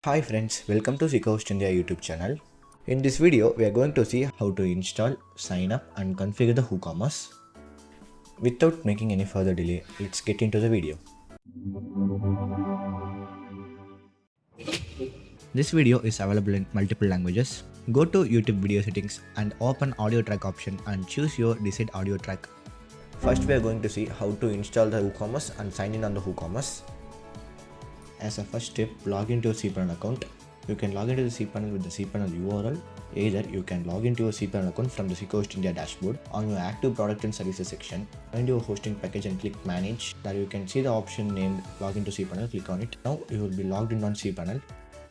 Hi friends, welcome to SeekaHost India YouTube channel. In this video, we are going to see how to install, sign up and configure the WooCommerce. Without making any further delay, let's get into the video. This video is available in multiple languages. Go to YouTube video settings and open audio track option and choose your desired audio track. First, we are going to see how to install the WooCommerce and sign in on the WooCommerce. As a first step, log into your cPanel account. You can log into the cPanel with the cPanel URL. Either you can log into your cPanel account from the SeekaHost India dashboard. On your active product and services section, find your hosting package and click manage. There you can see the option named login to cPanel. Click on it. Now you will be logged in on cPanel.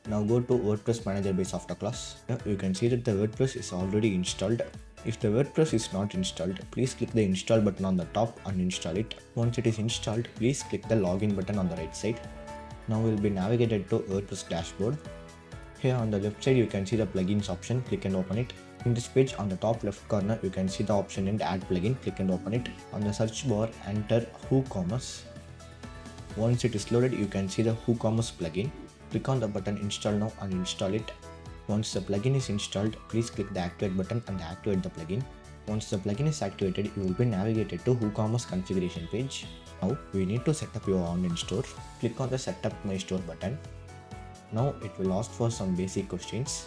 Now go to WordPress Manager by Software class. Now you can see that the WordPress is already installed. If the WordPress is not installed, please click the install button on the top and install it. Once it is installed, please click the login button on the right side. Now we'll be navigated to WordPress dashboard. Here on the left side you can see the plugins option, click and open it. In this page on the top left corner you can see the option named add plugin, click and open it. On the search bar enter WooCommerce. Once it is loaded you can see the WooCommerce plugin. Click on the button install now and install it. Once the plugin is installed, please click the activate button and activate the plugin. Once the plugin is activated, you will be navigated to WooCommerce configuration page. Now we need to set up your online store. Click on the setup my store button. Now it will ask for some basic questions.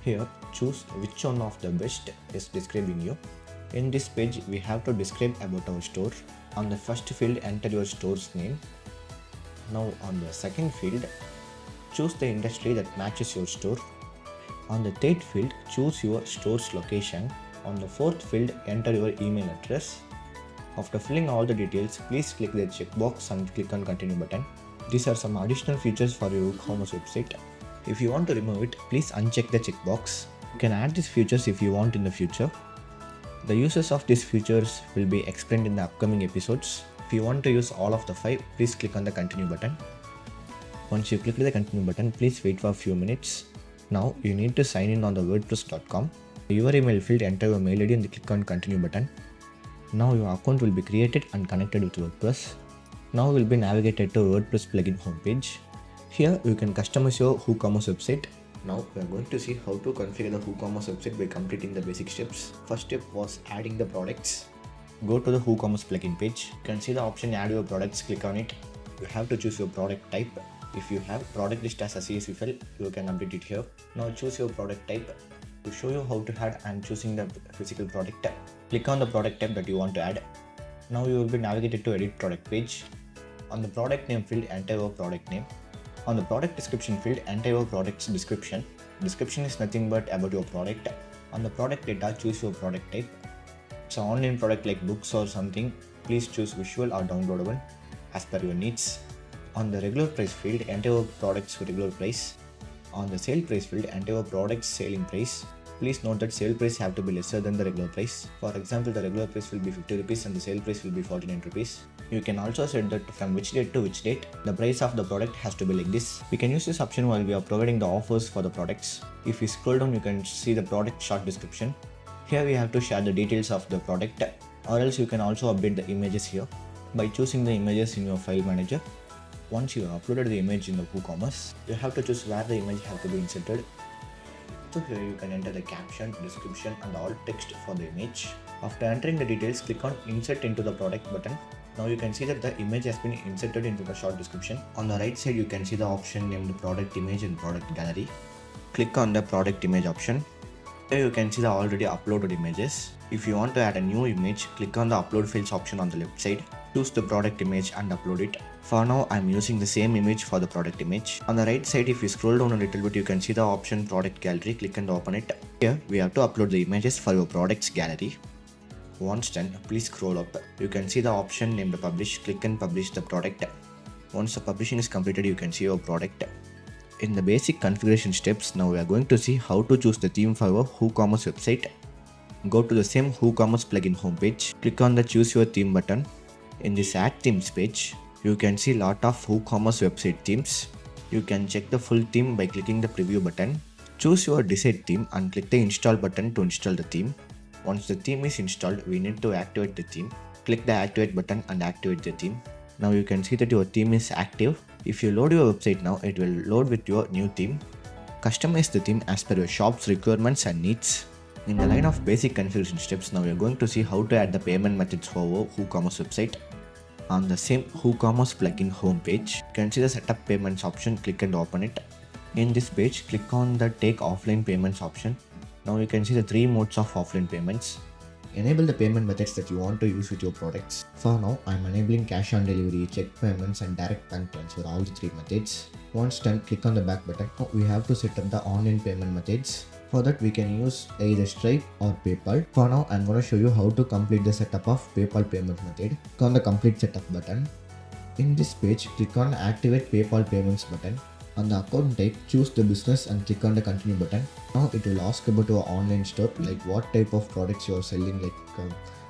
Here choose which one of the best is describing you. In this page we have to describe about our store. On the first field enter your store's name. Now on the second field choose the industry that matches your store. On the third field choose your store's location. On the fourth field enter your email address. After filling all the details, please click the checkbox and click on continue button. These are some additional features for your WooCommerce website. If you want to remove it, please uncheck the checkbox. You can add these features if you want in the future. The uses of these features will be explained in the upcoming episodes. If you want to use all of the 5, please click on the continue button. Once you click the continue button, please wait for a few minutes. Now you need to sign in on the WordPress.com. Your email field, enter your mail ID and click on continue button. Now your account will be created and connected with WordPress. Now you will be navigated to WordPress plugin homepage. Here you can customize your WooCommerce website. Now we are going to see how to configure the WooCommerce website by completing the basic steps. First step was adding the products. Go to the WooCommerce plugin page. You can see the option add your products, click on it. You have to choose your product type. If you have product list as a CSV file, you can update it here. Now choose your product type. To show you how to add, I am choosing the physical product. Click on the product type that you want to add. Now you will be navigated to edit product page. On the product name field, enter your product name. On the product description field, enter your product's description. Description is nothing but about your product. On the product data, choose your product type. It's an online product like books or something. Please choose visual or downloadable as per your needs. On the regular price field, enter your product's regular price. On the sale price field, enter your product's selling price. Please note that sale price have to be lesser than the regular price. For example, the regular price will be 50 rupees and the sale price will be 49 rupees. You can also set that from which date to which date, the price of the product has to be like this. We can use this option while we are providing the offers for the products. If you scroll down, you can see the product short description. Here we have to share the details of the product, or else you can also update the images here by choosing the images in your file manager. Once you have uploaded the image in the WooCommerce, you have to choose where the image have to be inserted. So here you can enter the caption, description and all text for the image. After entering the details, click on insert into the product button. Now you can see that the image has been inserted into the short description. On the right side you can see the option named product image and product gallery. Click on the product image option. Here you can see the already uploaded images. If you want to add a new image, click on the upload files option on the left side. Choose the product image and upload it. For now, I am using the same image for the product image. On the right side, if you scroll down a little bit, you can see the option product gallery. Click and open it. Here, we have to upload the images for your products gallery. Once done, please scroll up. You can see the option named publish. Click and publish the product. Once the publishing is completed, you can see your product. In the basic configuration steps, now we are going to see how to choose the theme for our WooCommerce website. Go to the same WooCommerce plugin homepage. Click on the choose your theme button. In this add themes page, you can see lot of WooCommerce website themes. You can check the full theme by clicking the preview button. Choose your desired theme and click the install button to install the theme. Once the theme is installed, we need to activate the theme. Click the activate button and activate the theme. Now you can see that your theme is active. If you load your website now, it will load with your new theme. Customize the theme as per your shop's requirements and needs. In the line of basic configuration steps, now we are going to see how to add the payment methods for our WooCommerce website. On the same WooCommerce plugin homepage, you can see the setup payments option, click and open it. In this page, click on the take offline payments option. Now you can see the 3 modes of offline payments. Enable the payment methods that you want to use with your products. For now, I am enabling cash on delivery, check payments and direct bank transfer, all the 3 methods. Once done, click on the back button. Now we have to set up the online payment methods. For that, we can use either Stripe or PayPal. For now, I am going to show you how to complete the setup of PayPal payment method. Click on the complete setup button. In this page, click on activate PayPal payments button. On the account type, choose the business and click on the continue button. Now it will ask about your online store, like what type of products you are selling, like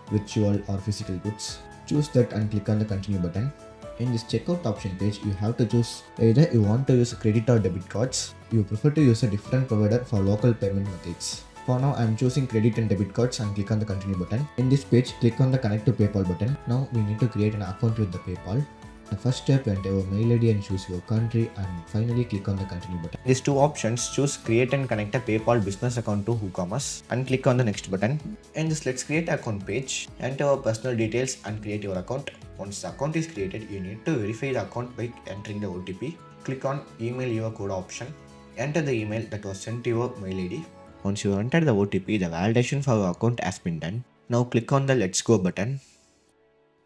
virtual or physical goods. Choose that and click on the continue button. In this checkout option page, you have to choose either you want to use credit or debit cards. You prefer to use a different provider for local payment methods. For now, I am choosing credit and debit cards and click on the continue button. In this page, click on the connect to PayPal button. Now we need to create an account with the PayPal. The first step, enter your mail ID and choose your country, and finally click on the continue button. These 2 options, choose create and connect a PayPal business account to WooCommerce and click on the next button. In this let's create account page, enter our personal details and create your account. Once the account is created, you need to verify the account by entering the OTP. Click on email your code option. Enter the email that was sent to your mail ID. Once you enter the OTP, the validation for your account has been done. Now click on the let's go button.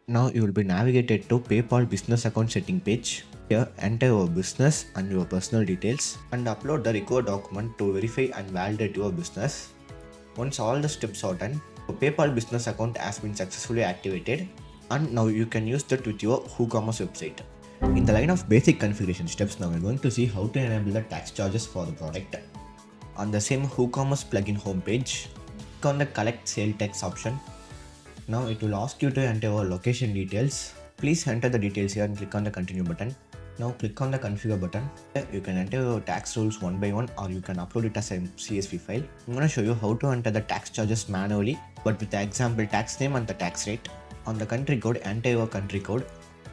Now you will be navigated to PayPal business account setting page. Here enter your business and your personal details and upload the required document to verify and validate your business. Once all the steps are done, your PayPal business account has been successfully activated and now you can use that with your WooCommerce website. In the line of basic configuration steps, now we are going to see how to enable the tax charges for the product. On the same WooCommerce plugin homepage, click on the collect sale tax option. Now it will ask you to enter your location details. Please enter the details here and click on the continue button. Now click on the configure button. Here you can enter your tax rules one by one or you can upload it as a CSV file. I'm going to show you how to enter the tax charges manually but with the example tax name and the tax rate. On the country code, enter your country code.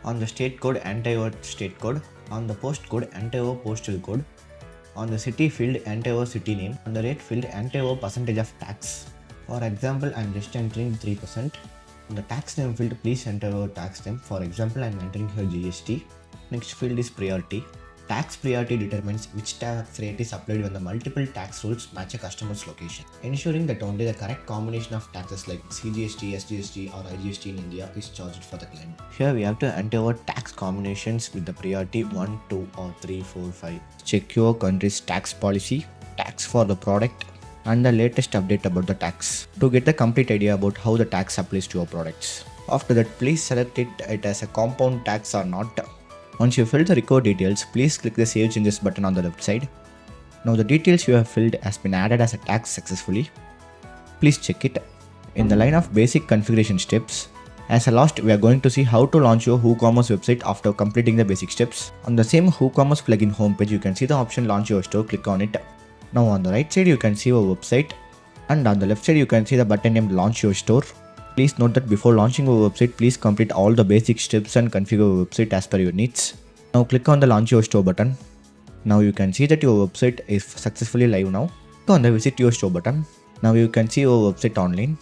On the state code, enter your state code. On the post code, enter your postal code. On the city field, enter your city name. On the rate field, enter your percentage of tax. For example, I am just entering 3%. On the tax name field, please enter your tax name. For example, I am entering here GST. Next field is priority. Tax priority determines which tax rate is applied when the multiple tax rules match a customer's location, ensuring that only the correct combination of taxes like CGST, SGST or IGST in India is charged for the client. Here we have to enter our tax combinations with the priority 1, 2 or 3, 4, 5. Check your country's tax policy, tax for the product, and the latest update about the tax to get the complete idea about how the tax applies to your products. After that, please select it as a compound tax or not. Once you fill the record details, please click the save changes button on the left side. Now the details you have filled has been added as a tax successfully. Please check it. In the line of basic configuration steps, as a last we are going to see how to launch your WooCommerce website after completing the basic steps. On the same WooCommerce plugin homepage, you can see the option launch your store, click on it. Now on the right side you can see your website and on the left side you can see the button named launch your store. Please note that before launching your website, please complete all the basic steps and configure your website as per your needs. Now click on the launch your store button. Now you can see that your website is successfully live now. Click on the visit your store button. Now you can see your website online.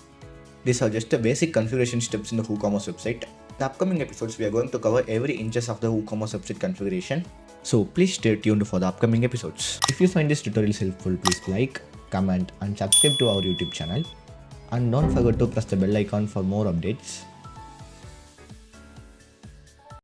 These are just the basic configuration steps in the WooCommerce website. In the upcoming episodes, we are going to cover every inches of the WooCommerce website configuration. So please stay tuned for the upcoming episodes. If you find this tutorial helpful, please like, comment and subscribe to our YouTube channel. And don't forget to press the bell icon for more updates.